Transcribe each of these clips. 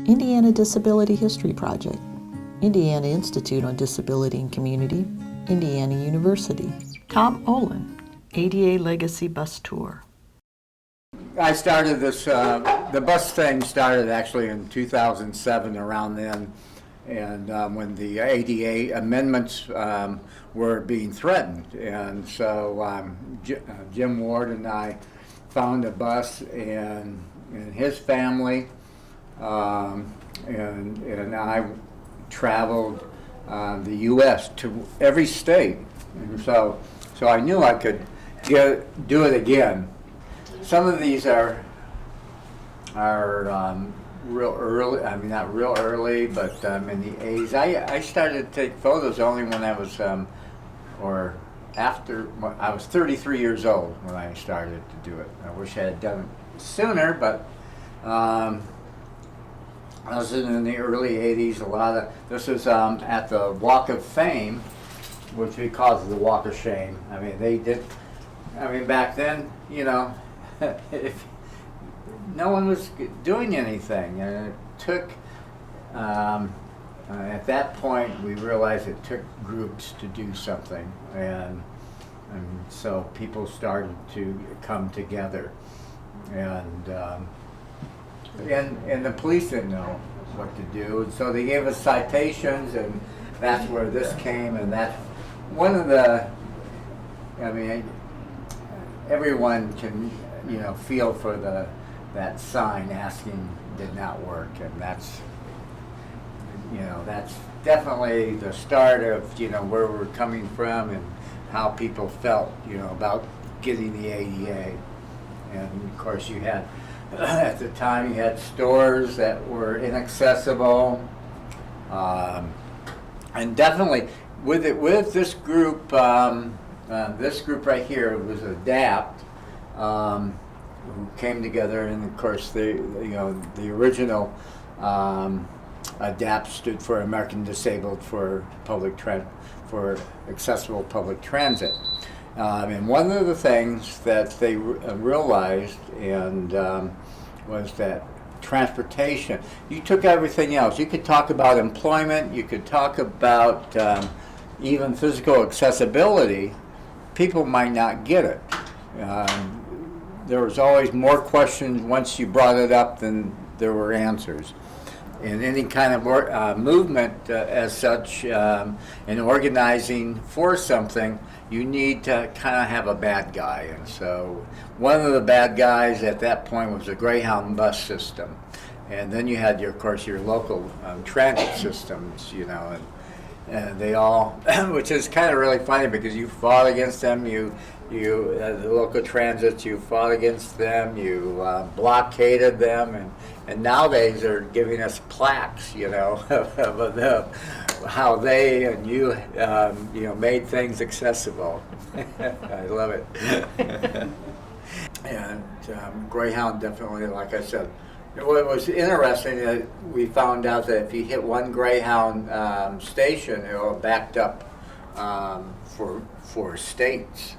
Indiana Disability History Project, Indiana Institute on Disability and Community, Indiana University. Tom Olin, ADA Legacy Bus Tour. I started this, the bus thing started actually in 2007, around then, and when the ADA amendments were being threatened. And so Jim Ward and I found a bus and his family, and I traveled the U.S. to every state. And so I knew I could do it again. Some of these are real early. I mean, not real early, but in the 80s. I started to take photos only when I was, or after, I was 33 years old when I started to do it. I wish I had done it sooner, but I was in the early 80s. A lot of, this was at the Walk of Fame, which we called the Walk of Shame. I mean, they did, I mean, back then, you know, if no one was doing anything, and it took, at that point we realized it took groups to do something, and so people started to come together, and the police didn't know what to do, and so they gave us citations, and that's where this came. And that's one of the, I mean, everyone can, you know, feel for that sign asking did not work, and that's, you know, that's definitely the start of, you know, where we're coming from and how people felt, you know, about getting the ADA. And of course you had, at the time you had stores that were inaccessible, and definitely with this group right here, it was ADAPT, who came together, and of course the original ADAPT stood for American Disabled for Accessible Public Transit. And one of the things that they realized was that transportation, you took everything else. You could talk about employment, you could talk about even physical accessibility. People might not get it. There was always more questions once you brought it up than there were answers. And any kind of movement as such, in organizing for something, you need to kind of have a bad guy. And so one of the bad guys at that point was the Greyhound bus system. And then you had, of course, your local transit systems, you know, and they all, which is kind of really funny because you fought against them, the local transits, you fought against them, you blockaded them, and nowadays they're giving us plaques, you know, of how they and you, you know, made things accessible. I love it. And Greyhound definitely, like I said, what was interesting is we found out that if you hit one Greyhound station, it will backed up for states.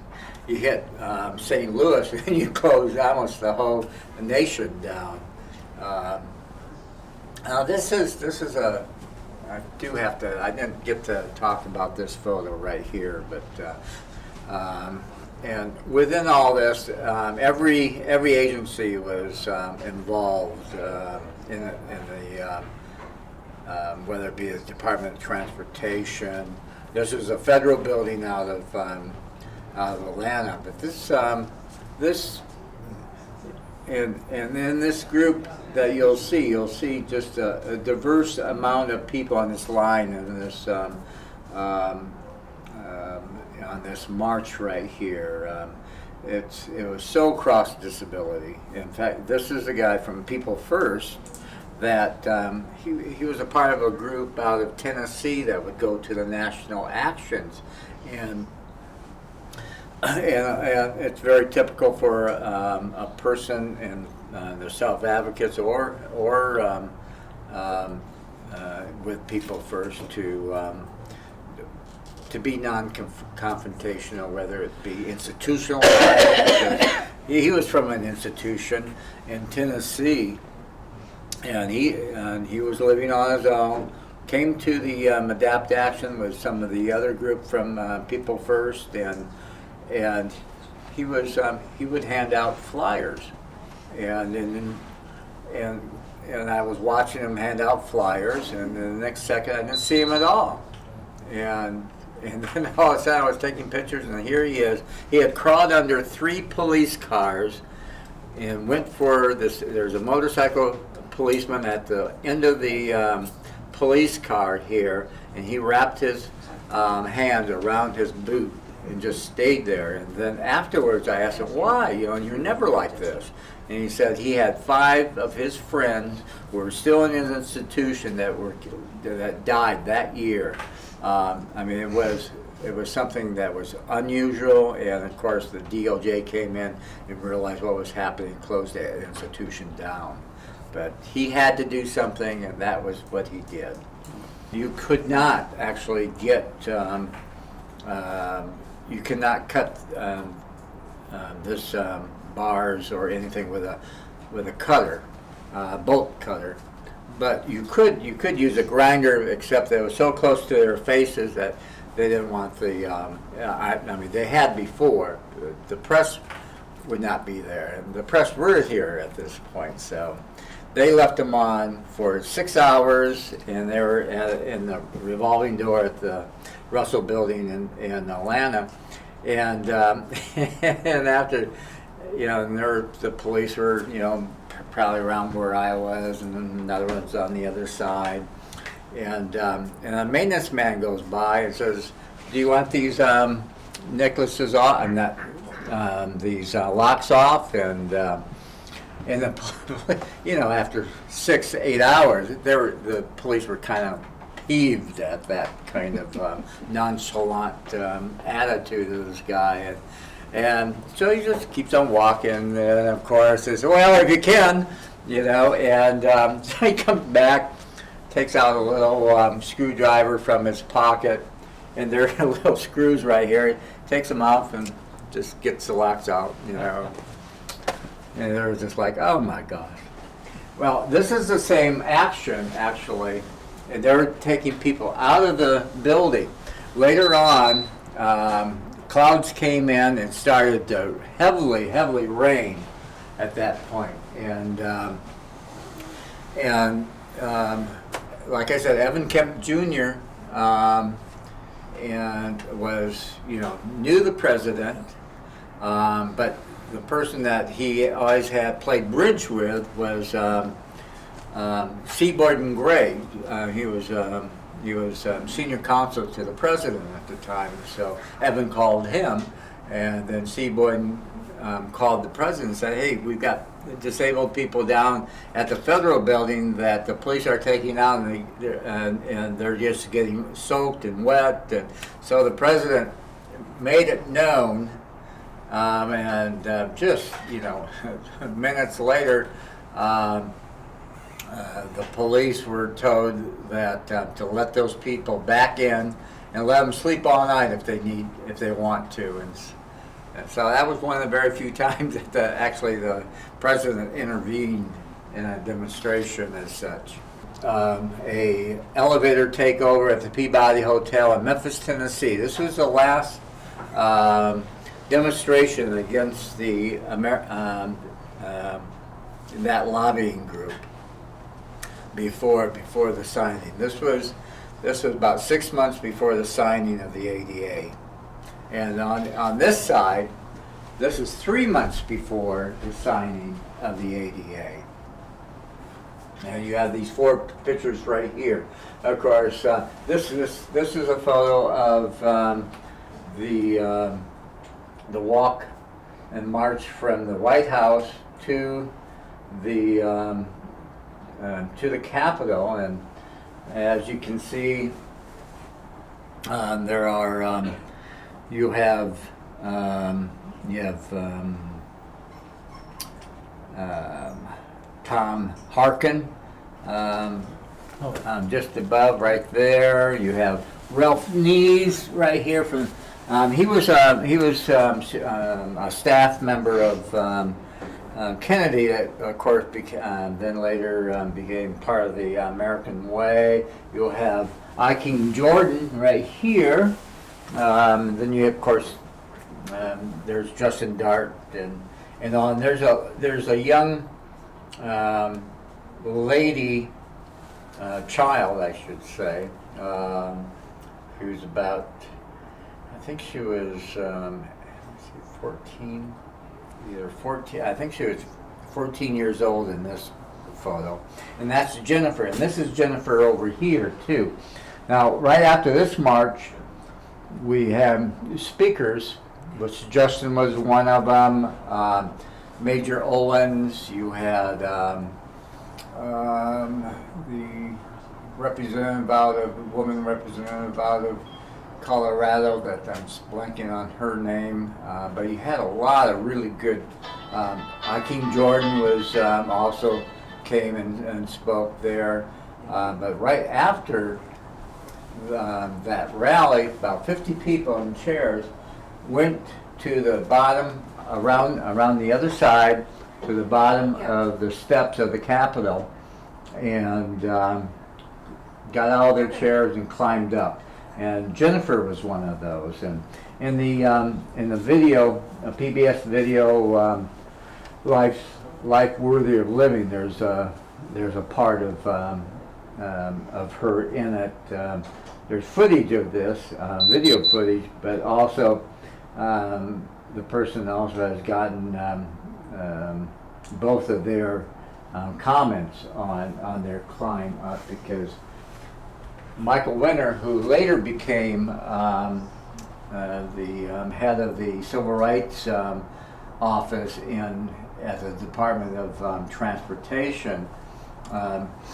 You hit St. Louis and you close almost the whole nation down. Now this is a, I do have to, I didn't get to talk about this photo right here, but and within all this, every agency was involved in the whether it be the Department of Transportation. This is a federal building out of Atlanta, but this and in this group that you'll see just a diverse amount of people on this line and this on this march right here. It was so cross disability. In fact, this is a guy from People First that he was a part of a group out of Tennessee that would go to the national actions, and it's very typical for a person and their self-advocates or with People First to be non-confrontational, whether it be institutional. He was from an institution in Tennessee, and he was living on his own. Came to the Adapt Action with some of the other group from People First, and he would hand out flyers, and I was watching him hand out flyers, and then the next second I didn't see him at all, and then all of a sudden I was taking pictures, and here he is. He had crawled under 3 police cars and went for this. There's a motorcycle policeman at the end of the police car here, and he wrapped his hands around his boot and just stayed there. And then afterwards I asked him, why? You're never like this. And he said he had 5 of his friends who were still in his institution that died that year. I mean, it was something that was unusual, and of course the DOJ came in and realized what was happening, closed the institution down. But he had to do something, and that was what he did. You could not actually get, you cannot cut this bars or anything with a cutter, bolt cutter. But you could use a grinder, except that it was so close to their faces that they didn't want the. I mean, they had before. The press would not be there, and the press were here at this point, so. They left them on for 6 hours, and they were in the revolving door at the Russell Building in Atlanta. And and after, and the police were, probably around where I was, and then another one's on the other side. And a maintenance man goes by and says, "Do you want these necklaces off? I'm not these locks off?" And after 6 to 8 hours, the police were kind of peeved at that kind of nonchalant attitude of this guy, and so he just keeps on walking. And of course, says, "Well, if you can, And so he comes back, takes out a little screwdriver from his pocket, and there are little screws right here. He takes them off and just gets the locks out, And they were just like, oh my gosh. Well, this is the same action, actually. And they were taking people out of the building. Later on, clouds came in and started to heavily rain at that point. And like I said, Evan Kemp Jr. And was, knew the president, but the person that he always had played bridge with was Seaboard and Gray. He was senior counsel to the president at the time. So Evan called him, and then Seaboard called the president and said, "Hey, we've got disabled people down at the federal building that the police are taking out, and they're just getting soaked and wet." And so the president made it known. Just minutes later, the police were told that to let those people back in and let them sleep all night if they want to. And so that was one of the very few times that actually the president intervened in a demonstration as such. A elevator takeover at the Peabody Hotel in Memphis, Tennessee. This was the last demonstration against the that lobbying group before the signing. This was about 6 months before the signing of the ADA, and on this side, this is 3 months before the signing of the ADA. And you have these 4 pictures right here. Of course, this is a photo of the walk and march from the White House to the Capitol, and as you can see, there are you have Tom Harkin just above right there. You have Ralph Nees right here from. He was a staff member of Kennedy, that of course then later became part of the American Way. You'll have I. King Jordan right here. Then you have, of course, there's Justin Dart and on. There's a young lady, child, I should say, who's about, I think she was 14. Either 14, I think she was 14 years old in this photo. And that's Jennifer. And this is Jennifer over here, too. Now, right after this march, we have speakers, which Justin was one of them. Major Olins, you had the representative out of, woman representative out of Colorado, that I'm blanking on her name, but you had a lot of really good. I. King Jordan was also came and spoke there, but right after that rally, about 50 people in chairs went to the bottom, around the other side, to the bottom of the steps of the Capitol, and got out of their chairs and climbed up. And Jennifer was one of those. And in the video, a PBS video, Life Worthy of Living, there's a part of her in it. There's footage of this, video footage, but also the person also has gotten both of their comments on their climb up, because Michael Winter, who later became the head of the Civil Rights Office at the Department of Transportation,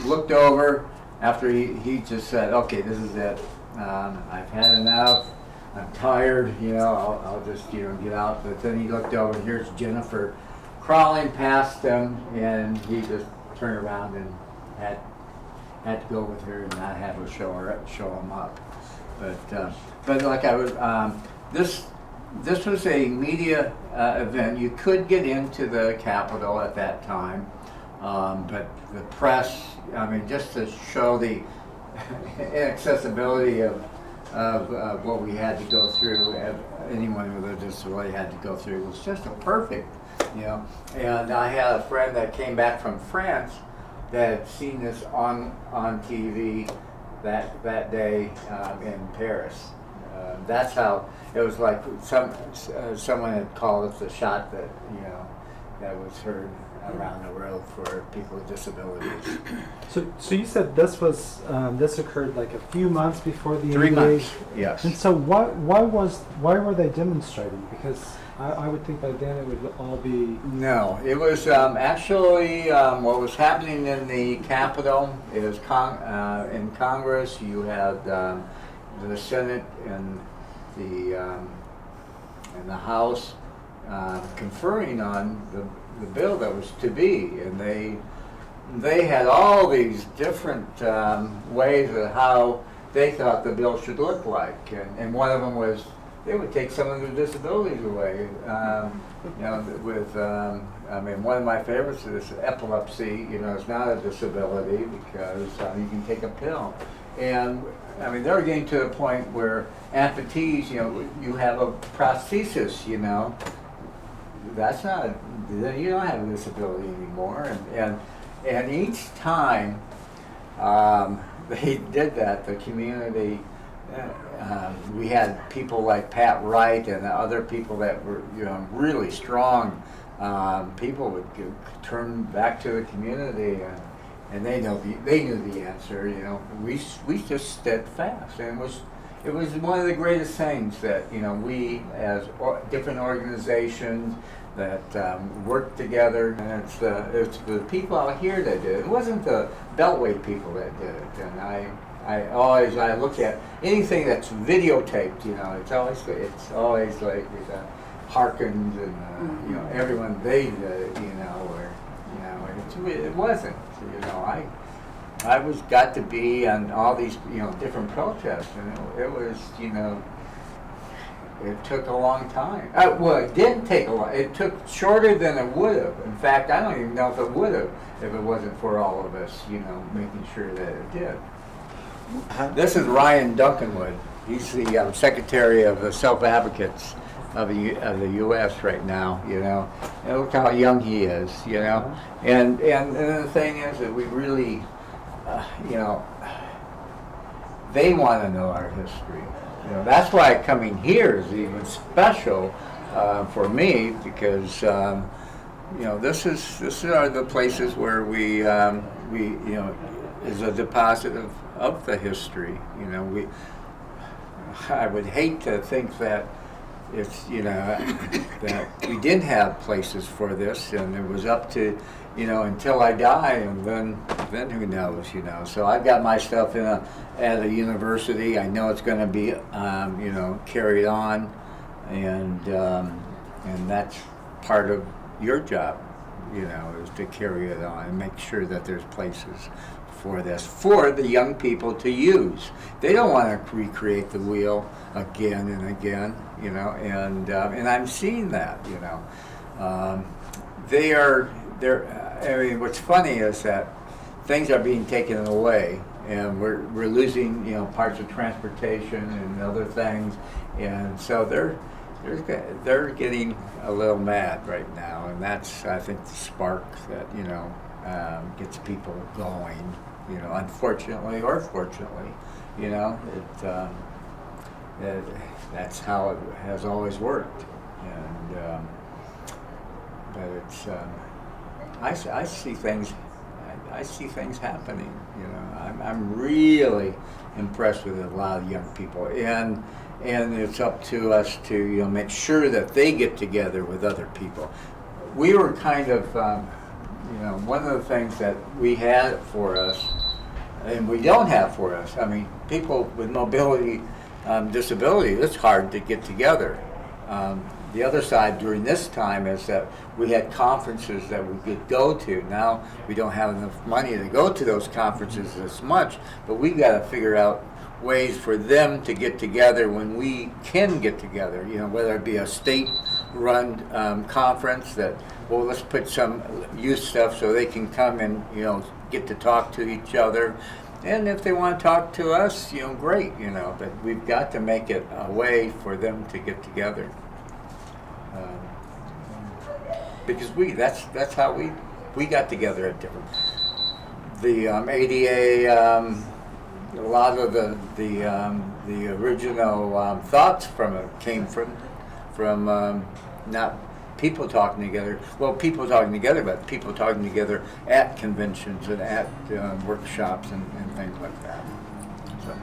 looked over after he just said, "Okay, this is it. I've had enough. I'm tired. I'll just get out." But then he looked over, and here's Jennifer crawling past him, and he just turned around and had to go with her and not have her show him up. But like I was, this was a media event. You could get into the Capitol at that time, but the press, just to show the inaccessibility of what we had to go through, anyone with a disability had to go through, was just a perfect, And I had a friend that came back from France that had seen this on TV that day in Paris. That's how it was. Like someone had called it the shot that that was heard around the world for people with disabilities. So you said this was this occurred like a few months before the 3 ADA. months, yes. And so why were they demonstrating? Because I would think by then it would all be. No, it was actually what was happening in the Capitol. It was in Congress. You had the Senate and the House conferring on the bill that was to be, and they had all these different ways of how they thought the bill should look like, and one of them was they would take some of the disabilities away. One of my favorites is epilepsy. It's not a disability because you can take a pill, and they're getting to a point where amputees, you have a prosthesis, that's not, you don't have a disability anymore, and each time they did that, the community. We had people like Pat Wright and other people that were, really strong. People would turn back to the community, and they knew the answer. We just stood fast, and it was one of the greatest things that we as different organizations that worked together, and it's the people out here that did it. It wasn't the Beltway people that did it, and I look at anything that's videotaped. It's always like with Harkins and everyone they did it. It wasn't. I got to be on all these different protests, and it was It took a long time. Well, it didn't take a long. It took shorter than it would have. In fact, I don't even know if it would have if it wasn't for all of us, making sure that it did. This is Ryan Duncanwood. He's the Secretary of the Self-Advocates of the U.S. right now, And look how young he is, And the thing is that we really, they want to know our history. That's why coming here is even special for me because this are the places where we is a deposit of the history. I would hate to think that it's that we didn't have places for this, and it was up to until I die, and then who knows, So I've got my stuff at a university. I know it's going to be carried on, and that's part of your job, is to carry it on and make sure that there's places for this, for the young people to use. They don't want to recreate the wheel again and again, and I'm seeing that, what's funny is that things are being taken away, and we're losing, parts of transportation and other things, and so they're getting a little mad right now, and that's, I think, the spark that gets people going. Unfortunately or fortunately, that's how it has always worked, and but it's I see things. I see things happening. I'm really impressed with a lot of young people, and it's up to us to make sure that they get together with other people. We were kind of one of the things that we had for us, and we don't have for us. I mean, people with mobility disability, it's hard to get together. The other side during this time is that we had conferences that we could go to. Now we don't have enough money to go to those conferences as much, but we've got to figure out ways for them to get together when we can get together, whether it be a state-run conference that, well, let's put some youth stuff so they can come and, get to talk to each other. And if they want to talk to us, great, but we've got to make it a way for them to get together. Because that's how we got together at different. The ADA, a lot of the original thoughts from it came from not people talking together. Well, people talking together, but people talking together at conventions and at workshops and things like that. So.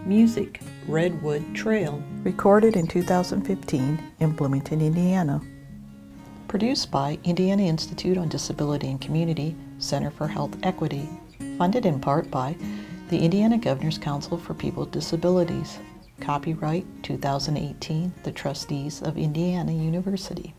Music, Redwood Trail, recorded in 2015 in Bloomington, Indiana. Produced by Indiana Institute on Disability and Community, Center for Health Equity, funded in part by the Indiana Governor's Council for People with Disabilities. Copyright 2018, the Trustees of Indiana University.